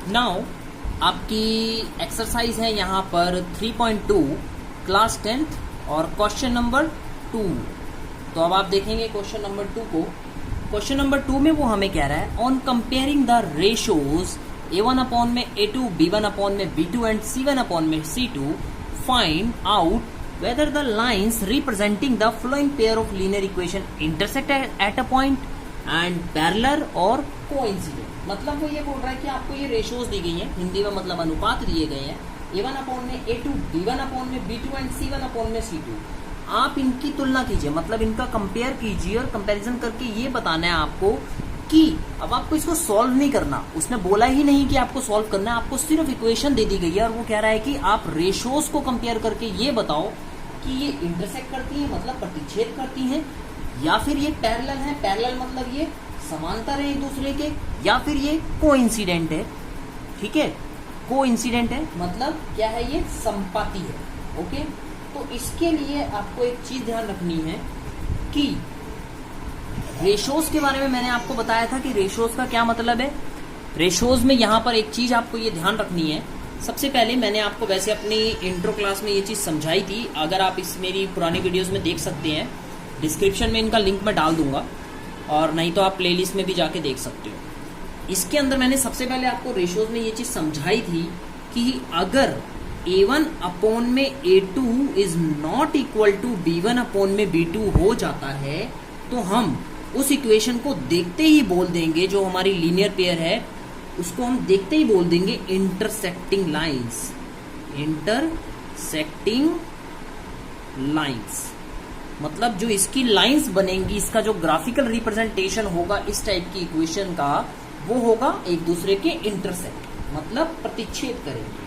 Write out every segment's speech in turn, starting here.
Now आपकी exercise है यहाँ पर 3.2 क्लास 10th और क्वेश्चन नंबर 2। तो अब आप देखेंगे क्वेश्चन नंबर 2 को। क्वेश्चन नंबर 2 में वो हमें कह रहा है on comparing the ratios a1 upon में a2, b1 अपॉन में b2 एंड c1 अपॉन में c2, find out whether the lines representing the following pair of linear equation intersect at a point and parallel or coincident। मतलब वो ये बोल रहा है कि आपको ये रेशोज दी गई हैं, हिंदी में मतलब अनुपात दिए गए हैं, a1 अपॉन में a2, b1 अपॉन में b2 एंड c1 अपॉन में c2। आप इनकी तुलना कीजिए, मतलब इनका कंपेयर कीजिए और कंपैरिजन करके ये बताना है आपको कि अब आपको इसको सॉल्व नहीं करना, उसने बोला ही नहीं कि आपको सॉल्व करना है, आपको सिर्फ इक्वेशन दे दी गई है और वो कह रहा है कि आप रेशोज को कंपेयर करके ये बताओ कि ये इंटरसेक्ट करती हैं, मतलब प्रतिच्छेद करती हैं, या फिर ये पैरेलल है, पैरेलल मतलब ये समांतर है एक दूसरे के, या फिर ये कोइंसिडेंट है। ठीक है, कोइंसिडेंट है मतलब क्या है, ये संपाती है। ओके, तो इसके लिए आपको एक चीज ध्यान रखनी है कि रेशोज के बारे में मैंने आपको बताया था कि रेशोज का क्या मतलब है। रेशोज में यहां पर एक चीज आपको ये ध्यान रखनी है, सबसे पहले मैंने आपको वैसे अपनी इंट्रो क्लास में ये चीज समझाई थी, अगर आप इस मेरी पुरानी वीडियोस में देख सकते हैं, डिस्क्रिप्शन में इनका लिंक मैं डाल दूंगा, और नहीं तो आप प्लेलिस्ट में भी जाके देख सकते हो। इसके अंदर मैंने सबसे पहले आपको रेशोज में ये चीज समझाई थी कि अगर a1 अपॉन में a2 is not equal to b1 upon में b2 हो जाता है तो हम उस इक्वेशन को देखते ही बोल देंगे, जो हमारी लीनियर पेयर है उसको हम देखते ही बोल देंगे इंटरसेक्टिंग लाइंस। इंटरसेक्टिंग लाइंस मतलब जो इसकी लाइंस बनेंगी, इसका जो ग्राफिकल रिप्रेजेंटेशन होगा इस टाइप की इक्वेशन का, वो होगा एक दूसरे के इंटरसेक्ट, मतलब प्रतिच्छेद करेंगे।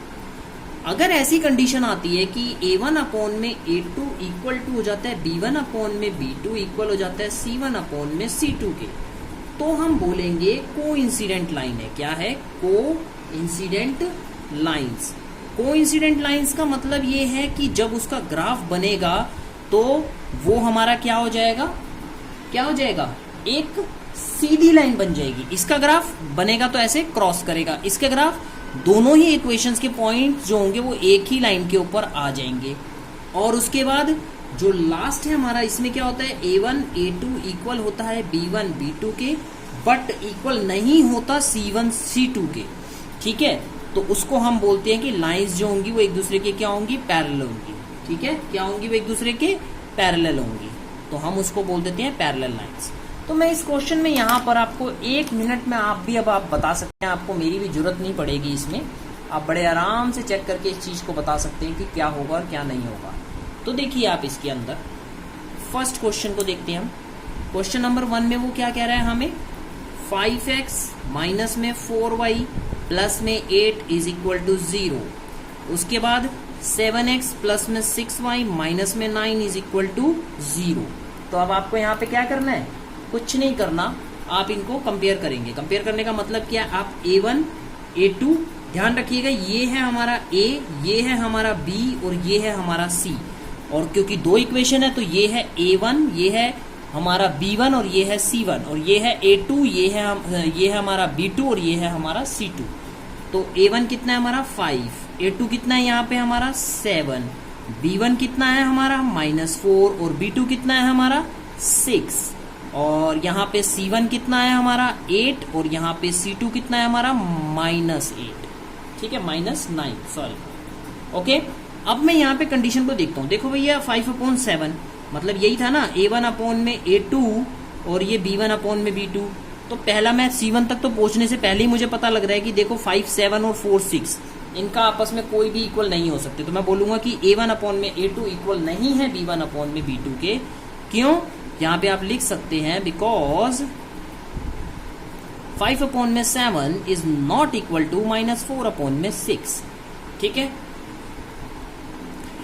अगर ऐसी कंडीशन आती है कि a1 अपॉन में a2 इक्वल टू हो जाता है b1 अपॉन में b2 इक्वल हो जाता है c1 अपॉन में c2 के, तो हम बोलेंगे कोइंसिडेंट लाइन है। क्या है? Coincident lines. कोइंसिडेंट लाइंस का मतलब ये है कि जब उसका ग्राफ बनेगा तो वो हमारा क्या हो जाएगा, क्या हो जाएगा, एक सीधी लाइन बन जाएगी। इसका ग्राफ बनेगा तो ऐसे क्रॉस करेगा, इसके ग्राफ दोनों ही इक्वेशंस के पॉइंट जो होंगे वो एक ही लाइन के ऊपर आ जाएंगे। और उसके बाद जो लास्ट है हमारा, इसमें क्या होता है, a1 a2 इक्वल होता है b1 b2 के, बट इक्वल नहीं होता c1 c2 के। ठीक है, तो उसको हम बोलते हैं कि लाइंस जो होंगी वो एक दूसरे के क्या होंगी, पैरेलल होंगी। ठीक है, क्या होंगी, वो एक दूसरे के पैरेलल होंगी, तो हम उसको बोल देते हैं पैरेलल लाइंस। तो मैं इस क्वेश्चन में यहाँ पर आपको 1 मिनट में आप भी अब आप बता सकते हैं, आपको मेरी भी जरूरत नहीं पड़ेगी इसमें, आप बड़े आराम से चेक करके इस चीज को बता सकते हैं कि क्या होगा और क्या नहीं होगा। तो देखिए आप इसके अंदर फर्स्ट क्वेश्चन को देखते हैं हम। क्वेश्चन नंबर 1 में वो क्या कह रहा है हमें, 5x माइनस में 4y प्लस में 8 इज इक्वल टू 0। उसके बाद 7x प्लस में 6y माइनस में 9 इज इक्वल टू 0। तो अब आपको यहाँ पे क्या करना है, कुछ नहीं करना, आप इनको कंपेयर करेंगे। कंपेयर करने का मतलब क्या, आप a1 a2, ध्यान रखिएगा ये है हमारा a, ये है हमारा b और ये है हमारा c, और क्योंकि दो इक्वेशन है तो ये है a1, ये है हमारा b1 और ये है c1, और ये है a2, ये है हमारा b2 और ये है हमारा c2। तो a1 कितना है हमारा 5, a2 कितना है यहाँ पे हमारा 7, b1 कितना है हमारा -4 और b2 कितना है हमारा 6, और यहाँ पे c1 कितना है हमारा 8 और यहाँ पे c2 कितना है हमारा -8। ठीक है, -9 सॉरी। ओके, अब मैं यहाँ पे कंडीशन को देखता हूँ। देखो भैया 5/7 मतलब यही था ना, a1 अपॉन में a2 और ये b1 अपॉन में b2। तो पहला मैं c1 तक तो पहुंचने से पहले ही मुझे पता लग रहा है कि देखो 5, 7 और 4, 6 इनका आपस में कोई भी इक्वल नहीं हो सकते। तो मैं बोलूंगा कि a1 अपॉन में a2 इक्वल नहीं है b1 अपॉन में b2 के। क्यों? यहाँ पे आप लिख सकते हैं बिकॉज 5 अपॉन में 7 is not equal to -4 upon में 6। ठीक है,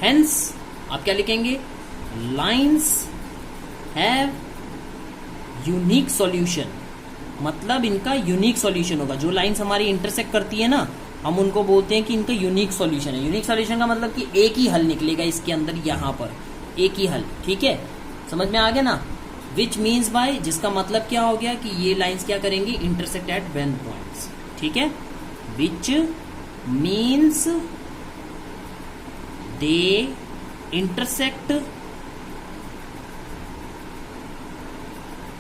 हेंस आप क्या लिखेंगे, लाइंस हैव यूनिक सॉल्यूशन, मतलब इनका यूनिक सॉल्यूशन होगा। जो लाइंस हमारी इंटरसेक्ट करती है ना, हम उनको बोलते हैं कि इनका यूनिक सॉल्यूशन है। यूनिक सॉल्यूशन का मतलब कि एक ही हल निकलेगा इसके अंदर, यहाँ पर एक ही हल। ठीक है, समझ में आ गया ना, विच मीन्स बाय, जिसका मतलब क्या हो गया कि ये लाइंस क्या करेंगी, इंटरसेक्ट एट वन पॉइंट्स। ठीक है, which means they intersect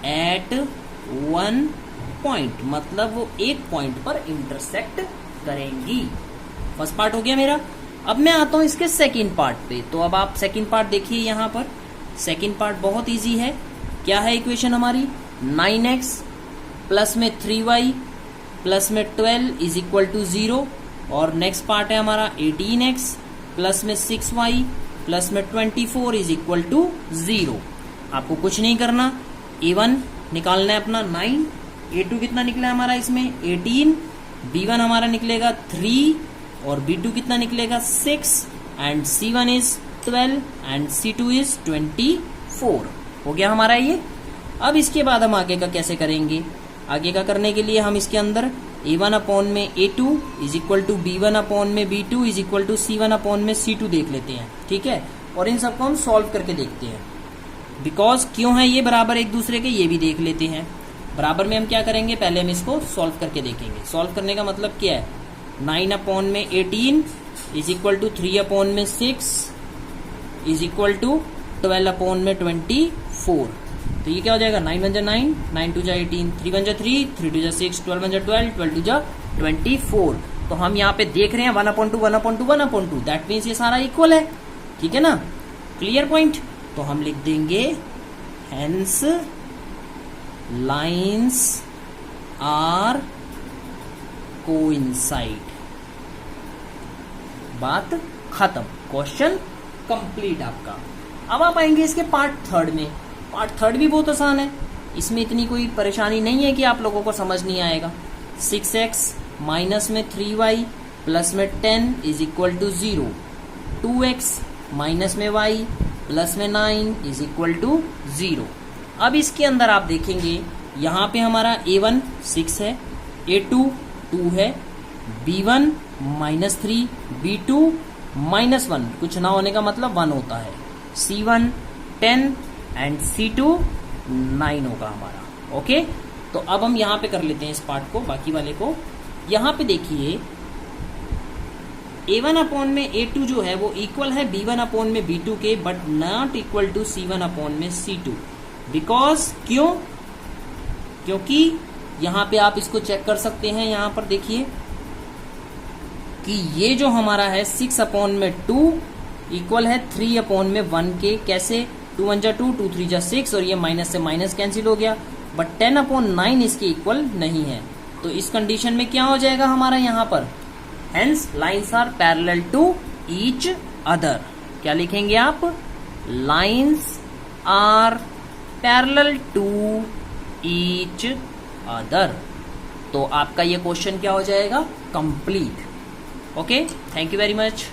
at one point, मतलब वो एक पॉइंट पर इंटरसेक्ट करेंगी। फर्स्ट पार्ट हो गया मेरा। अब मैं आता हूं इसके सेकंड पार्ट पे। तो अब आप सेकंड पार्ट देखिए, यहां पर सेकंड पार्ट बहुत इजी है। क्या है इक्वेशन हमारी? 9x प्लस में 3y प्लस में 12 इज इक्वल टू 0। और नेक्स्ट पार्ट है हमारा 18x प्लस में 6y प्लस में 24 इज इक्वल टू 0। आपको कुछ नहीं करना, a1 निकालना है अपना 9, a2 कितना निकला है हमारा इसमें 18, b1 हमारा निकलेगा 3 और b2 कितना निकलेगा 6 and c1 is 12 and c2 is 24। हो गया हमारा ये। अब इसके बाद हम आगे का कैसे करेंगे? आगे का करने के लिए हम इसके अंदर a1 अपॉन में a2 is equal to b1 upon में b2 is equal to c1 upon में c2 देख लेते हैं, ठीक है। और इन सबको हम सॉल्व करके देखते हैं, बिकॉज क्यों है ये बराबर एक दूसरे के, ये भी देख लेते हैं। बराबर में हम क्या करेंगे, पहले हम इसको सॉल्व करके देखेंगे। सॉल्व करने का मतलब क्या है? 9 अपॉन में 18 इज इक्वल टू 3 अपॉन में 6 इज इक्वल टू 12 अपॉन में 24। तो ये क्या हो जाएगा? 9 1 जा 9, 9 2 जा 18, 3 1 जा 3, 3 2 जा 6, 12 1 जा 12, 12 2 जा 24। तो हम यहाँ पे देख रहे हैं 1/2 1/2 1/2, दैट मीन्स ये सारा इक्वल है, ठीक है ना। Clear point. तो हम लिख देंगे हेंस लाइन्स आर कोइंसाइड। बात खत्म, क्वेश्चन कंप्लीट आपका। अब आप आएंगे इसके पार्ट थर्ड में। पार्ट थर्ड भी बहुत आसान है, इसमें इतनी कोई परेशानी नहीं है कि आप लोगों को समझ नहीं आएगा। 6x माइनस में 3y प्लस में 10 is equal to 0, 2x minus में y प्लस में 9 इज इक्वल टू 0। अब इसके अंदर आप देखेंगे यहाँ पे हमारा a1 6 है, a2 2 है, b1 माइनस 3, b2 माइनस 1, कुछ ना होने का मतलब 1 होता है, c1 10 एंड c2 9 होगा हमारा। ओके, तो अब हम यहाँ पे कर लेते हैं इस पार्ट को, बाकी वाले को। यहाँ पे देखिए a1 अपॉन में a2 जो है वो इक्वल है b1 अपॉन में b2 के, but not equal to c1 upon में c2। बिकॉज क्यों? क्योंकि यहाँ पे आप इसको चेक कर सकते हैं। यहाँ पर देखिए कि ये जो हमारा है 6 अपॉन में 2 इक्वल है 3 अपॉन में 1 के। कैसे? 2 1 जा 2, 2 3 जा 6 और ये माइनस से माइनस कैंसिल हो गया, बट 10 अपॉन 9 इसके इक्वल नहीं है। तो इस कंडीशन में क्या हो जाएगा हमारा यहाँ पर? Hence lines are parallel to each other. क्या लिखेंगे आप? Lines are parallel to each other. तो आपका ये क्वेश्चन क्या हो जाएगा? Complete. Okay, thank you very much.